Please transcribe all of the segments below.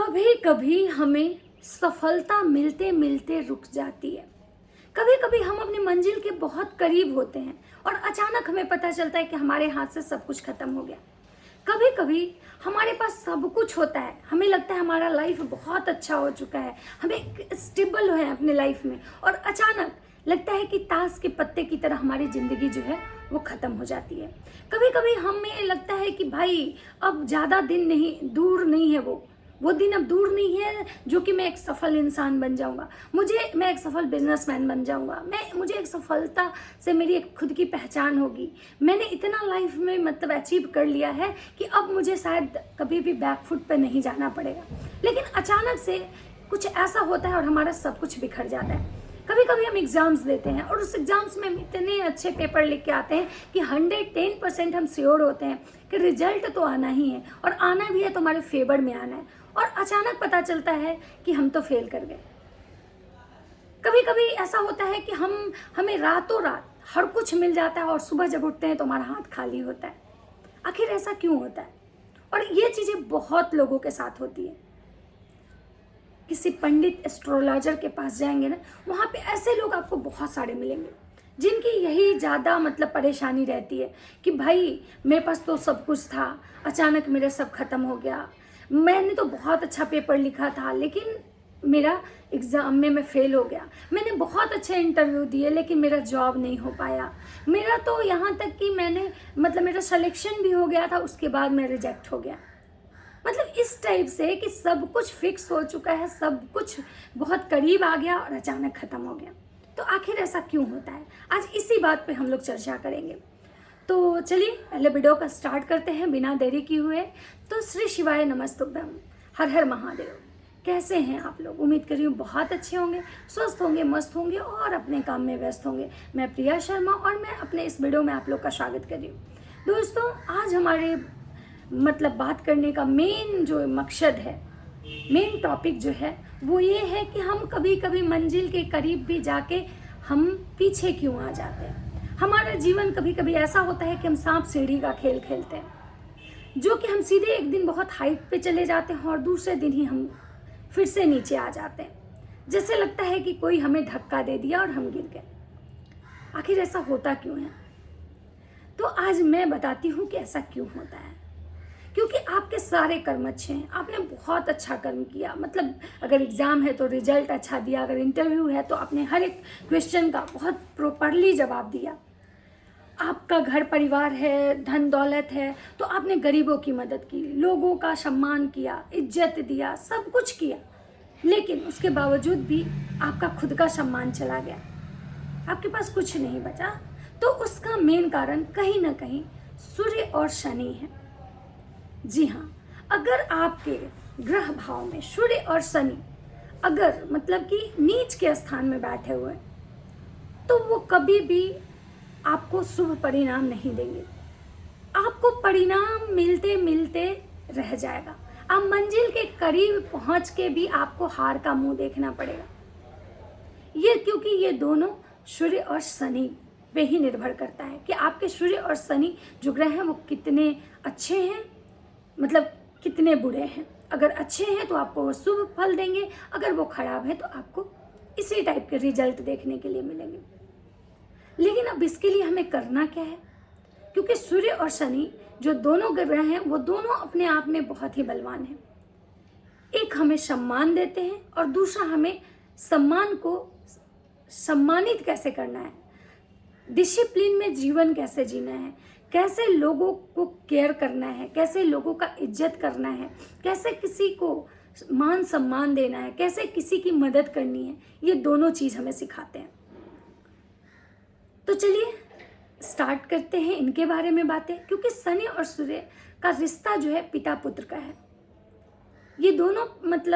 कभी कभी हमें सफलता मिलते मिलते रुक जाती है। कभी कभी हम अपनी मंजिल के बहुत करीब होते हैं और अचानक हमें पता चलता है कि हमारे हाथ से सब कुछ खत्म हो गया। कभी कभी हमारे पास सब कुछ होता है, हमें लगता है हमारा लाइफ बहुत अच्छा हो चुका है, हमें स्टेबल है अपने लाइफ में, और अचानक लगता है कि ताश के पत्ते की तरह हमारी ज़िंदगी जो है वो ख़त्म हो जाती है। कभी कभी हमें लगता है कि भाई अब ज़्यादा दिन नहीं, दूर नहीं है वो दिन अब दूर नहीं है जो कि मैं एक सफल इंसान बन जाऊंगा, मैं एक सफल बिजनेसमैन बन जाऊंगा, मुझे एक सफलता से मेरी एक खुद की पहचान होगी। मैंने इतना लाइफ में मतलब अचीव कर लिया है कि अब मुझे शायद कभी भी बैक फुट पे नहीं जाना पड़ेगा। लेकिन अचानक से कुछ ऐसा होता है और हमारा सब कुछ बिखर जाता है। कभी कभी हम एग्ज़ाम्स देते हैं और उस एग्ज़ाम्स में हम इतने अच्छे पेपर लिख के आते हैं कि 110% हम श्योर होते हैं कि रिजल्ट तो आना ही है, और आना भी है तो हमारे फेवर में आना है, और अचानक पता चलता है कि हम तो फेल कर गए। कभी कभी ऐसा होता है कि हमें रातों रात हर कुछ मिल जाता है और सुबह जब उठते हैं तो हमारा हाथ खाली होता है। आखिर ऐसा क्यों होता है? और ये चीज़ें बहुत लोगों के साथ होती है। किसी पंडित एस्ट्रोलॉजर के पास जाएंगे ना, वहाँ पे ऐसे लोग आपको बहुत सारे मिलेंगे जिनकी यही ज़्यादा मतलब परेशानी रहती है कि भाई मेरे पास तो सब कुछ था, अचानक मेरा सब खत्म हो गया। मैंने तो बहुत अच्छा पेपर लिखा था लेकिन मेरा एग्ज़ाम में मैं फेल हो गया। मैंने बहुत अच्छे इंटरव्यू दिए लेकिन मेरा जॉब नहीं हो पाया। मेरा तो यहाँ तक कि मेरा सिलेक्शन भी हो गया था, उसके बाद मैं रिजेक्ट हो गया। मतलब इस टाइप से कि सब कुछ फिक्स हो चुका है, सब कुछ बहुत करीब आ गया और अचानक ख़त्म हो गया। तो आखिर ऐसा क्यों होता है? आज इसी बात पे हम लोग चर्चा करेंगे। तो चलिए पहले वीडियो का स्टार्ट करते हैं बिना देरी किए हुए। तो श्री शिवाय नमस्तुभ्यम, हर हर महादेव। कैसे हैं आप लोग? उम्मीद कर रही हूँ बहुत अच्छे होंगे, स्वस्थ होंगे, मस्त होंगे और अपने काम में व्यस्त होंगे। मैं प्रिया शर्मा और मैं अपने इस वीडियो में आप लोग का स्वागत कर रही हूँ। दोस्तों, आज हमारे बात करने का मेन जो मकसद है, मेन टॉपिक जो है वो ये है कि हम कभी कभी मंजिल के करीब भी जाके हम पीछे क्यों आ जाते हैं। हमारा जीवन कभी कभी ऐसा होता है कि हम सांप सीढ़ी का खेल खेलते हैं, जो कि हम सीधे एक दिन बहुत हाइट पे चले जाते हैं और दूसरे दिन ही हम फिर से नीचे आ जाते हैं। जैसे लगता है कि कोई हमें धक्का दे दिया और हम गिर गए। आखिर ऐसा होता क्यों है? तो आज मैं बताती हूँ कि ऐसा क्यों होता है। क्योंकि आपके सारे कर्म अच्छे हैं, आपने बहुत अच्छा कर्म किया। अगर एग्ज़ाम है तो रिजल्ट अच्छा दिया, अगर इंटरव्यू है तो आपने हर एक क्वेश्चन का बहुत प्रॉपरली जवाब दिया। आपका घर परिवार है, धन दौलत है, तो आपने गरीबों की मदद की, लोगों का सम्मान किया, इज्जत दिया, सब कुछ किया। लेकिन उसके बावजूद भी आपका खुद का सम्मान चला गया, आपके पास कुछ नहीं बचा। तो उसका मेन कारण कहीं ना कहीं सूर्य और शनि है। जी हाँ, अगर आपके ग्रह भाव में सूर्य और शनि अगर कि नीच के स्थान में बैठे हुए तो वो कभी भी आपको शुभ परिणाम नहीं देंगे। आपको परिणाम मिलते मिलते रह जाएगा। आप मंजिल के करीब पहुंच के भी आपको हार का मुंह देखना पड़ेगा। ये क्योंकि ये दोनों सूर्य और शनि पे ही निर्भर करता है कि आपके सूर्य और शनि जो ग्रह हैं वो कितने अच्छे हैं, कितने बुरे हैं। अगर अच्छे हैं तो आपको वो शुभ फल देंगे, अगर वो खराब है तो आपको इसी टाइप के रिजल्ट देखने के लिए मिलेंगे। लेकिन अब इसके लिए हमें करना क्या है? क्योंकि सूर्य और शनि जो दोनों ग्रह हैं वो दोनों अपने आप में बहुत ही बलवान हैं। एक हमें सम्मान देते हैं और दूसरा हमें सम्मान को सम्मानित कैसे करना है, डिसिप्लिन में जीवन कैसे जीना है, कैसे लोगों को केयर करना है, कैसे लोगों का इज्जत करना है, कैसे किसी को मान सम्मान देना है, कैसे किसी की मदद करनी है, ये दोनों चीज़ हमें सिखाते हैं। तो चलिए स्टार्ट करते हैं इनके बारे में बातें। क्योंकि शनि और सूर्य का रिश्ता जो है पिता पुत्र का है। ये दोनों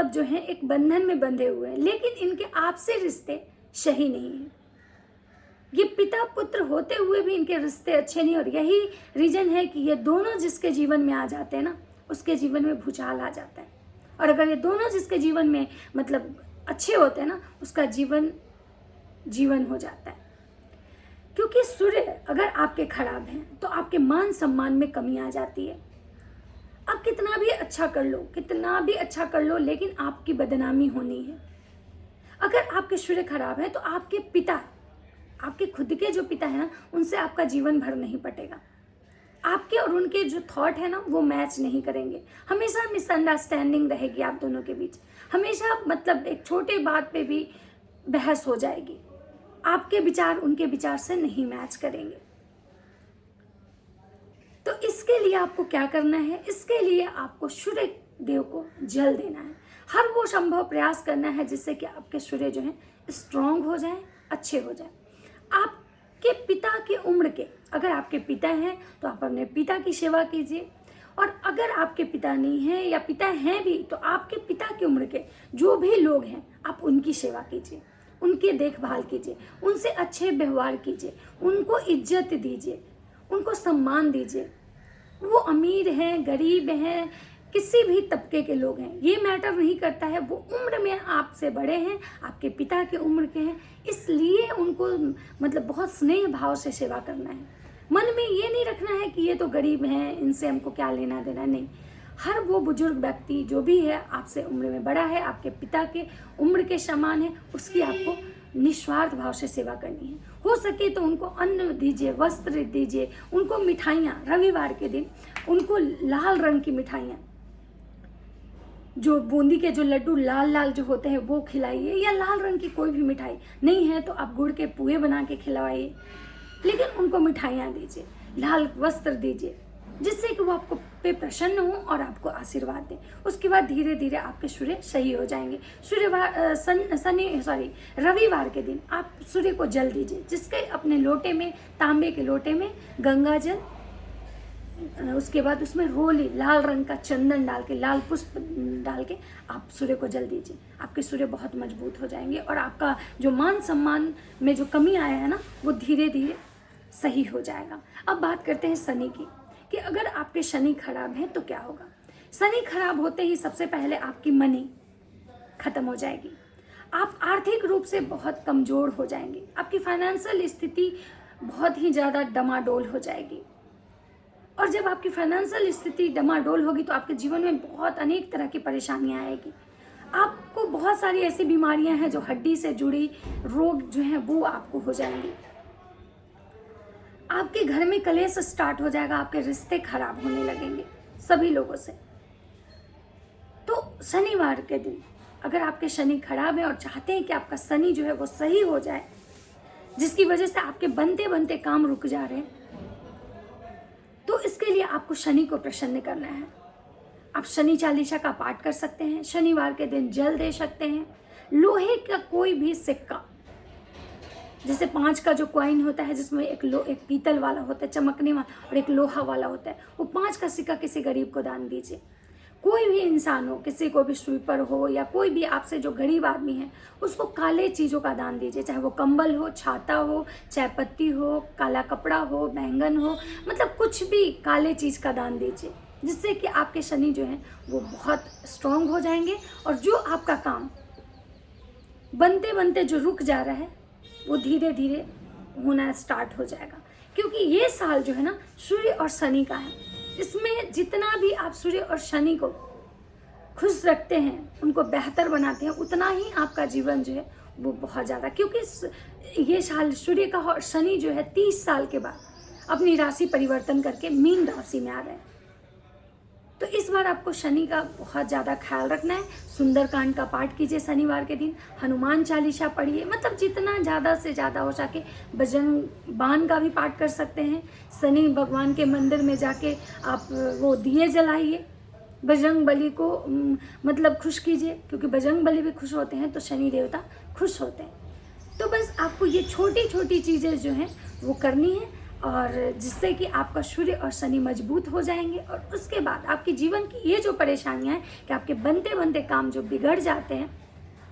जो है एक बंधन में बंधे हुए हैं, लेकिन इनके आपसी रिश्ते सही नहीं है। ये पिता पुत्र होते हुए भी इनके रिश्ते अच्छे नहीं, और यही रीजन है कि ये दोनों जिसके जीवन में आ जाते हैं ना, उसके जीवन में भूचाल आ जाता है। और अगर ये दोनों जिसके जीवन में अच्छे होते हैं ना, उसका जीवन हो जाता है। क्योंकि सूर्य अगर आपके खराब हैं तो आपके मान सम्मान में कमी आ जाती है। आप कितना भी अच्छा कर लो, कितना भी अच्छा कर लो, लेकिन आपकी बदनामी होनी है। अगर आपके सूर्य खराब है तो आपके पिता, आपके खुद के जो पिता है ना, उनसे आपका जीवन भर नहीं पटेगा। आपके और उनके जो थॉट है ना, वो मैच नहीं करेंगे। हमेशा मिसअंडरस्टैंडिंग रहेगी आप दोनों के बीच। हमेशा मतलब एक छोटे बात पे भी बहस हो जाएगी। आपके विचार उनके विचार से नहीं मैच करेंगे। तो इसके लिए आपको क्या करना है? इसके लिए आपको सूर्य देव को जल देना है। हर वो संभव प्रयास करना है जिससे कि आपके सूर्य जो है स्ट्रांग हो जाए, अच्छे हो जाए। आपके पिता की उम्र के, अगर आपके पिता हैं तो आप अपने पिता की सेवा कीजिए, और अगर आपके पिता नहीं हैं या पिता हैं भी तो आपके पिता की उम्र के जो भी लोग हैं आप उनकी सेवा कीजिए, उनकी देखभाल कीजिए, उनसे अच्छे व्यवहार कीजिए, उनको इज्जत दीजिए, उनको सम्मान दीजिए। वो अमीर हैं, गरीब हैं, किसी भी तबके के लोग हैं, ये मैटर नहीं करता है। वो उम्र में आपसे बड़े हैं, आपके पिता की उम्र के हैं, इसलिए उनको मतलब बहुत स्नेह भाव से सेवा करना है। मन में ये नहीं रखना है कि ये तो गरीब हैं, इनसे हमको क्या लेना देना, नहीं। हर वो बुजुर्ग व्यक्ति जो भी है आपसे उम्र में बड़ा है, आपके पिता के उम्र के समान है, उसकी आपको निस्वार्थ भाव से सेवा करनी है। हो सके तो उनको अन्न दीजिए, वस्त्र दीजिए, उनको मिठाइयाँ, रविवार के दिन उनको लाल रंग की मिठाइयाँ, जो बूंदी के जो लड्डू लाल लाल जो होते हैं वो खिलाइए, या लाल रंग की कोई भी मिठाई नहीं है तो आप गुड़ के पुए बना के खिलवाइए, लेकिन उनको मिठाइयाँ दीजिए, लाल वस्त्र दीजिए, जिससे कि वो आपको पे प्रसन्न हो और आपको आशीर्वाद दे। उसके बाद धीरे धीरे आपके सूर्य सही हो जाएंगे। रविवार के दिन आप सूर्य को जल दीजिए, जिसके अपने लोटे में, तांबे के लोटे में गंगा जल, उसके बाद उसमें रोली लाल रंग का चंदन डाल के, लाल पुष्प डाल के आप सूर्य को जल दीजिए। आपके सूर्य बहुत मजबूत हो जाएंगे और आपका जो मान सम्मान में जो कमी आया है ना, वो धीरे धीरे सही हो जाएगा। अब बात करते हैं शनि की, कि अगर आपके शनि खराब है तो क्या होगा। शनि खराब होते ही सबसे पहले आपकी मनी खत्म हो जाएगी। आप आर्थिक रूप से बहुत कमज़ोर हो जाएंगे। आपकी फाइनेंशियल स्थिति बहुत ही ज़्यादा डमाडोल हो जाएगी। और जब आपकी फाइनेंशियल स्थिति डमाडोल होगी तो आपके जीवन में बहुत अनेक तरह की परेशानियां आएगी। आपको बहुत सारी ऐसी बीमारियां हैं जो हड्डी से जुड़ी रोग जो हैं वो आपको हो जाएंगे। आपके घर में कलेश स्टार्ट हो जाएगा, आपके रिश्ते खराब होने लगेंगे सभी लोगों से। तो शनिवार के दिन अगर आपके शनि खराब है और चाहते हैं कि आपका शनि जो है वो सही हो जाए, जिसकी वजह से आपके बनते बनते काम रुक जा रहे हैं, तो इसके लिए आपको शनि को प्रसन्न करना है। आप शनि चालीसा का पाठ कर सकते हैं, शनिवार के दिन जल दे सकते हैं। लोहे का कोई भी सिक्का, जैसे 5 का जो कॉइन होता है जिसमें एक पीतल वाला होता है चमकने वाला और एक लोहा वाला होता है, वो 5 का सिक्का किसी गरीब को दान दीजिए। कोई भी इंसान हो, किसी को भी स्वीपर हो या कोई भी आपसे जो गरीब आदमी है, उसको काले चीज़ों का दान दीजिए, चाहे वो कंबल हो, छाता हो, चाय पत्ती हो, काला कपड़ा हो, बैंगन हो, मतलब कुछ भी काले चीज़ का दान दीजिए, जिससे कि आपके शनि जो है वो बहुत स्ट्रांग हो जाएंगे और जो आपका काम बनते बनते जो रुक जा रहा है वो धीरे धीरे होना स्टार्ट हो जाएगा। क्योंकि ये साल जो है ना सूर्य और शनि का है, इसमें जितना भी आप सूर्य और शनि को खुश रखते हैं, उनको बेहतर बनाते हैं, उतना ही आपका जीवन जो है वो बहुत ज़्यादा, क्योंकि ये साल सूर्य का और शनि जो है 30 साल के बाद अपनी राशि परिवर्तन करके मीन राशि में आ रहे हैं। तो इस बार आपको शनि का बहुत ज़्यादा ख्याल रखना है। सुंदरकांड का पाठ कीजिए शनिवार के दिन, हनुमान चालीसा पढ़िए, मतलब जितना ज़्यादा से ज़्यादा हो सके। बजरंग बाण का भी पाठ कर सकते हैं। शनि भगवान के मंदिर में जाके आप वो दिए जलाइए, बजरंग बली को मतलब खुश कीजिए, क्योंकि बजरंग बली भी खुश होते हैं तो शनि देवता खुश होते हैं। तो बस आपको ये छोटी छोटी चीज़ें जो हैं वो करनी है, और जिससे कि आपका सूर्य और शनि मजबूत हो जाएंगे। और उसके बाद आपके जीवन की ये जो परेशानियां हैं कि आपके बनते बनते काम जो बिगड़ जाते हैं,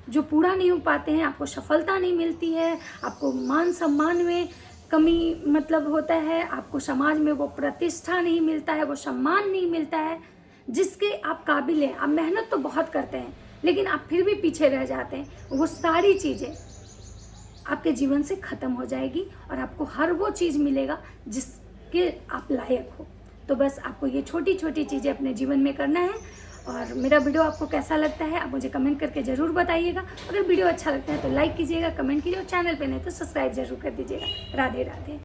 जो पूरा नहीं हो पाते हैं, आपको सफलता नहीं मिलती है, आपको मान सम्मान में कमी मतलब होता है, आपको समाज में वो प्रतिष्ठा नहीं मिलता है, वो सम्मान नहीं मिलता है जिसके आप काबिल हैं। आप मेहनत तो बहुत करते हैं लेकिन आप फिर भी पीछे रह जाते हैं। वो सारी चीज़ें आपके जीवन से ख़त्म हो जाएगी और आपको हर वो चीज़ मिलेगा जिसके आप लायक हो। तो बस आपको ये छोटी छोटी चीज़ें अपने जीवन में करना है। और मेरा वीडियो आपको कैसा लगता है आप मुझे कमेंट करके ज़रूर बताइएगा। अगर वीडियो अच्छा लगता है तो लाइक कीजिएगा, कमेंट कीजिए और चैनल पे नहीं तो सब्सक्राइब जरूर कर दीजिएगा। राधे राधे।